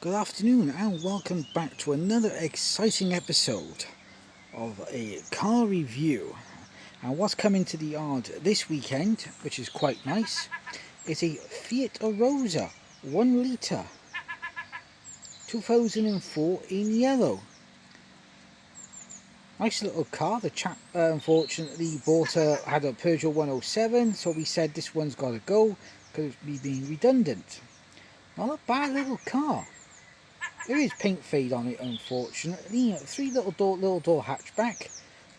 Good afternoon and welcome back to another exciting episode of a car review. And what's coming to the yard this weekend, which is quite nice, is a Fiat Arosa 1 litre 2004 in yellow. Nice little car. The chap unfortunately had a Peugeot 107, so we said this one's got to go because it's being redundant. Not a bad little car. There is paint fade on it, unfortunately. Three little door hatchback.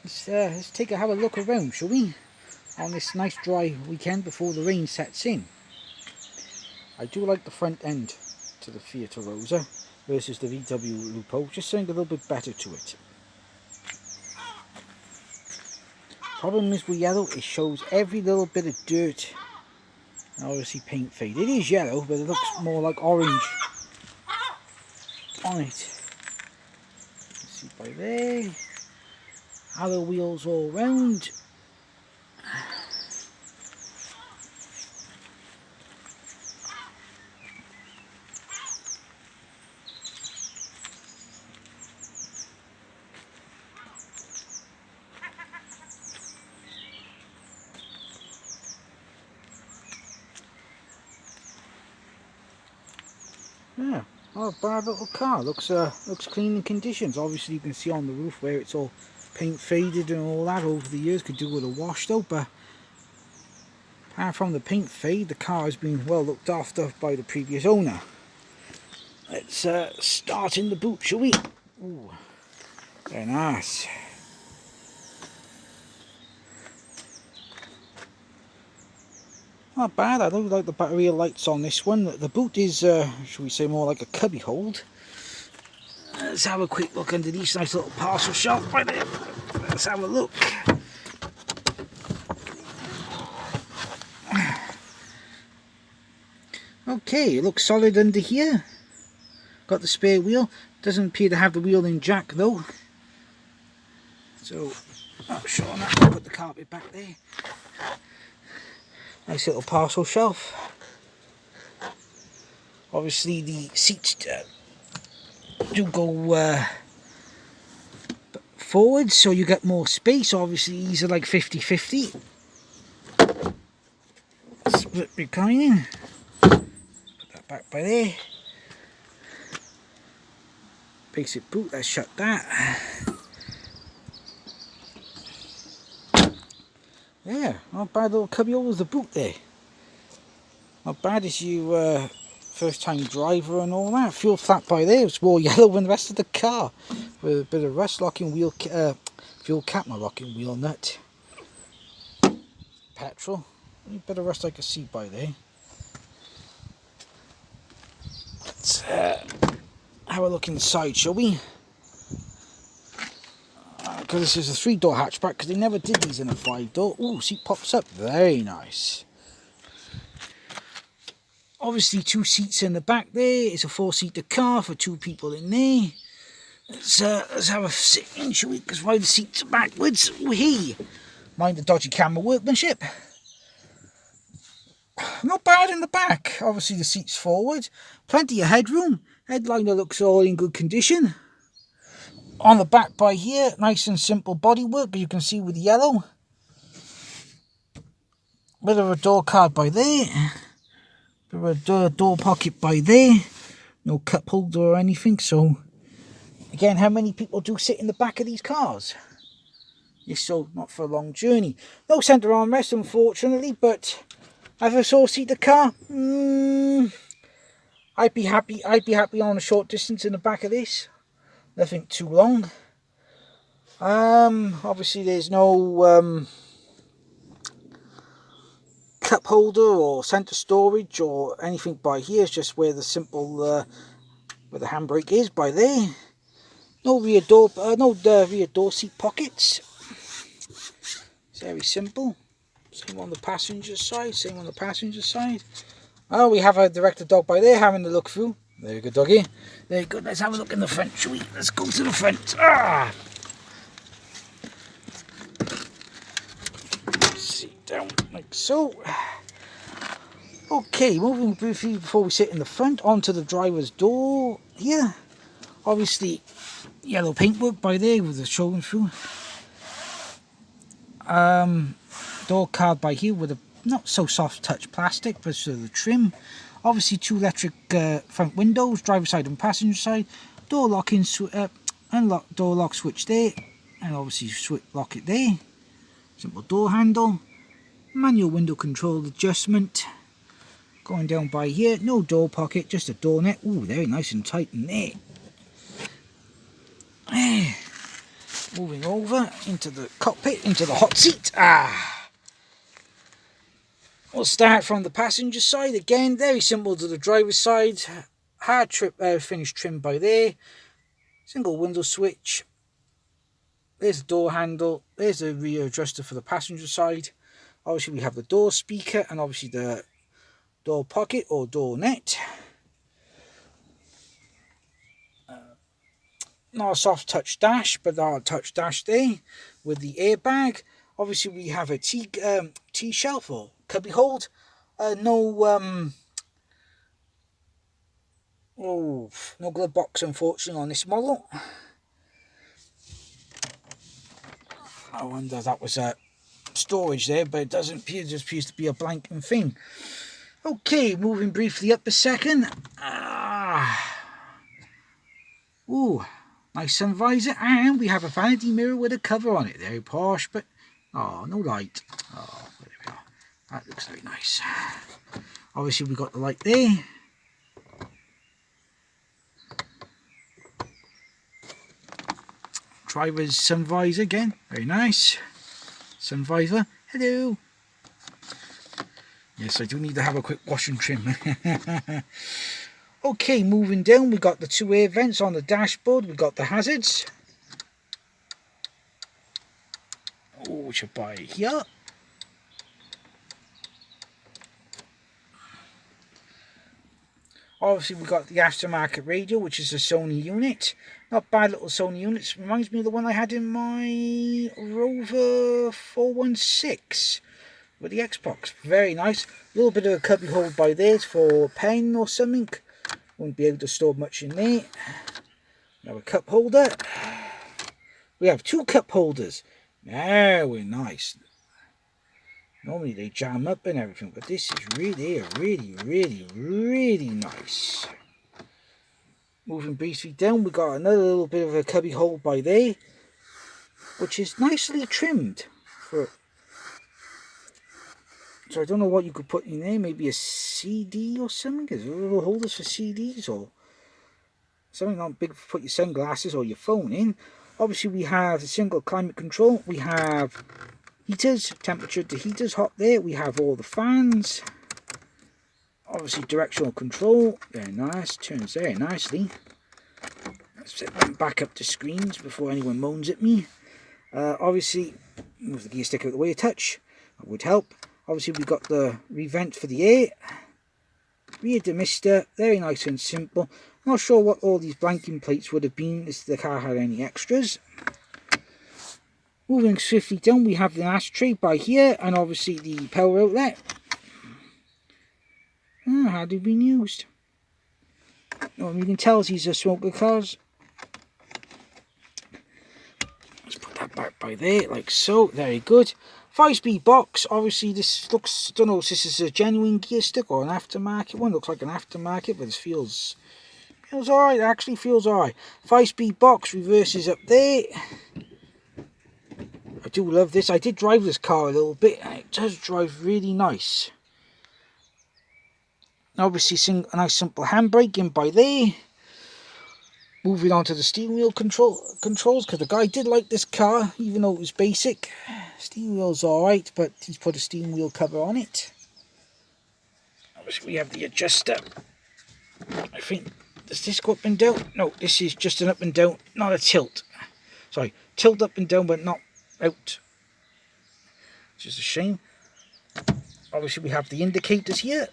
Let's have a look around, shall we? On this nice dry weekend before the rain sets in. I do like the front end to the Fiat Arosa versus the VW Lupo. Just something a little bit better to it. Problem is with yellow, it shows every little bit of dirt and obviously paint fade. It is yellow, but it looks more like orange on it. See by there, alloy wheels all round. Yeah. Oh, bad little car. Looks clean in conditions. Obviously, you can see on the roof where it's all paint faded and all that over the years. Could do with a wash though, but apart from the paint fade, the car has been well looked after by the previous owner. Let's start in the boot, shall we? Ooh, very nice. Not bad. I do like the battery lights on this one. The boot is, should we say, more like a cubby hold. Let's have a quick look under this nice little parcel shelf right there. Let's have a look. Okay, it looks solid under here. Got the spare wheel. Doesn't appear to have the wheel in jack though. So, not sure on that. I'll put the carpet back there. Nice little parcel shelf. Obviously the seats do go forward, so you get more space. Obviously these are like 50-50. Split reclining. Put that back by there. Basic boot, let's shut that. Yeah, not bad little cubby hole with the boot there. Not bad as you first time driver and all that. Fuel flat by there, it's more yellow than the rest of the car. With a bit of rust. Locking wheel fuel cap, my locking wheel nut. Petrol. A bit of rust I can see by there. Let's have a look inside, shall we? Because this is a 3-door hatchback, because they never did these in a 5-door. Ooh, seat pops up. Very nice. Obviously 2 seats in the back there. It's a 4-seater car for 2 people in there. Let's have a sit in, shall we? Because why the seats are backwards? Wee! Mind the dodgy camera workmanship. Not bad in the back. Obviously the seats forward. Plenty of headroom. Headliner looks all in good condition. On the back by here, nice and simple bodywork, as you can see with the yellow. Bit of a door card by there. Bit of a door pocket by there. No cup holder or anything, so again, how many people do sit in the back of these cars? Yes, so not for a long journey. No centre armrest, unfortunately, but as a 4-seater car, I'd be happy on a short distance in the back of this. Nothing too long. Obviously there's no cup holder or centre storage or anything by here. It's just where the simple where the handbrake is by there. No rear door seat pockets. It's very simple. Same on the passenger side. Oh, we have a director dog by there having a look through. There you go, doggy. There you go. Let's have a look in the front, shall we? Let's go to the front. Sit down like so. Okay, moving briefly before we sit in the front onto the driver's door. here. Obviously, yellow paintwork by there with the showing through. Door card by here with a not so soft touch plastic, but sort of the trim. Obviously 2 electric front windows, driver side and passenger side. Door locking, unlock door lock switch there, and obviously lock it there. Simple door handle. Manual window control adjustment. Going down by here, no door pocket, just a door net. Ooh, very nice and tight in there. Moving over into the cockpit, into the hot seat. We'll start from the passenger side. Again, very simple to the driver's side. Hard finish trim by there. Single window switch. There's the door handle. There's the rear adjuster for the passenger side. Obviously we have the door speaker and obviously the door pocket or door net. Not a soft touch dash, but a touch dash there with the airbag. Obviously we have a T shelf or cubby hold. No glove box unfortunately on this model. I wonder if that was storage there, but it doesn't appear. It just appears to be a blanking thing. Okay, moving briefly up a second. Ooh, nice sun visor, and we have a vanity mirror with a cover on it. Very posh, but no light. Oh, there we are. That looks very nice. Obviously, we got the light there. Driver's sun visor again, very nice. Sun visor, hello. Yes, I do need to have a quick wash and trim. Okay, moving down, we got the 2 air vents on the dashboard. We got the hazards. Oh, should buy it here. Obviously, we got the aftermarket radio, which is a Sony unit. Not bad little Sony unit. Reminds me of the one I had in my Rover 416 with the Xbox. Very nice. A little bit of a cubby hole by there for pen or something. Won't be able to store much in there. We have a cup holder. We have 2 cup holders. Now we're nice. Normally they jam up and everything, but this is really nice. Moving briefly down, we got another little bit of a cubby hole by there, which is nicely trimmed. So I don't know what you could put in there, maybe a CD or something. There's little holders for CDs or something not big to put your sunglasses or your phone in. Obviously we have a single climate control. We have heaters, temperature to heaters, hot there. We have all the fans. Obviously directional control, very nice, turns very nicely. Let's set them back up to screens before anyone moans at me. Obviously, move the gear stick out of the way a touch, that would help. Obviously we've got the revent for the air. Rear demister, very nice and simple. Not sure what all these blanking plates would have been if the car had any extras. Moving swiftly down, we have the ashtray by here, and obviously the power outlet. Hardly been used. No, you can tell these are smoker cars. Let's put that back by there, like so. Very good. 5-speed box. Obviously, this looks. Don't know if this is a genuine gear stick or an aftermarket one. Looks like an aftermarket, but it feels alright. It actually feels alright. 5-speed box. Reverses up there. I do love this. I did drive this car a little bit, and it does drive really nice. Obviously, a nice simple handbrake in by there. Moving on to the steering wheel controls, because the guy did like this car, even though it was basic. Steering wheel's alright, but he's put a steering wheel cover on it. Obviously, we have the adjuster. I think, does this go up and down? No, this is just an up and down, not a tilt. Sorry, tilt up and down, but not out. Which is a shame. Obviously, we have the indicators here.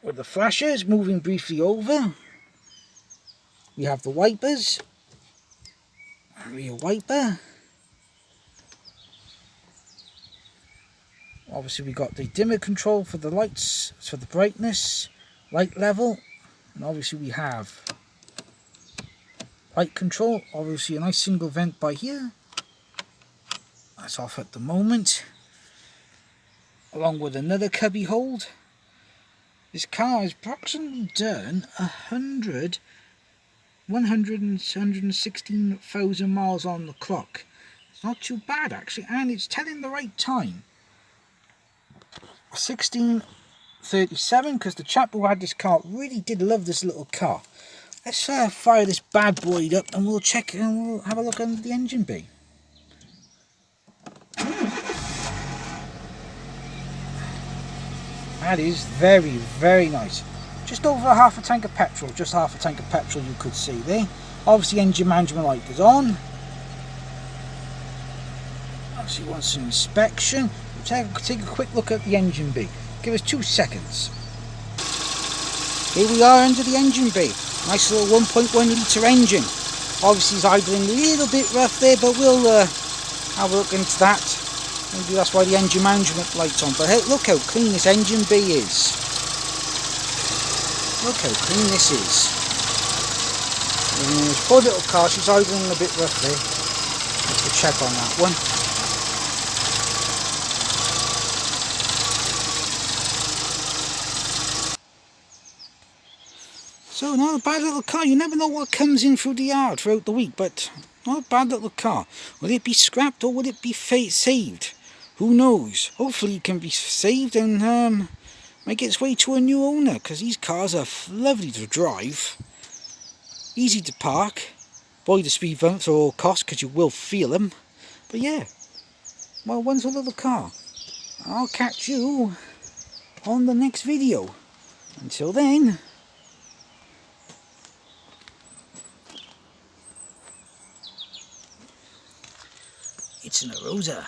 With the flashers, moving briefly over, we have the wipers, rear wiper. Obviously we got the dimmer control for the lights, for the brightness, light level, And obviously we have light control, obviously a nice single vent by here. That's off at the moment. Along with another cubby hold. This car has approximately done 116,000 miles on the clock. It's not too bad actually, and it's telling the right time. 16:37, because the chap who had this car really did love this little car. Let's fire this bad boy up and we'll check and we'll have a look under the engine bay. That is very, very nice. Just over half a tank of petrol, just half a tank of petrol you could see there. Obviously engine management light is on. Obviously wants an inspection. We'll take a quick look at the engine bay. Give us 2 seconds. Here we are under the engine bay. Nice little 1.1 litre engine. Obviously it's idling a little bit rough there, but we'll have a look into that. Maybe that's why the engine management light's on. But hey, look how clean this engine bay is. Look how clean this is. Poor little car, she's idling a bit rough there. Let's check on that one. So not a bad little car. You never know what comes in through the yard throughout the week, but not a bad little car. Will it be scrapped or will it be saved? Who knows? Hopefully it can be saved and make its way to a new owner, because these cars are lovely to drive, easy to park, avoid the speed bumps at all costs because you will feel them. But yeah, well, one's a little car. I'll catch you on the next video. Until then, it's an Arosa.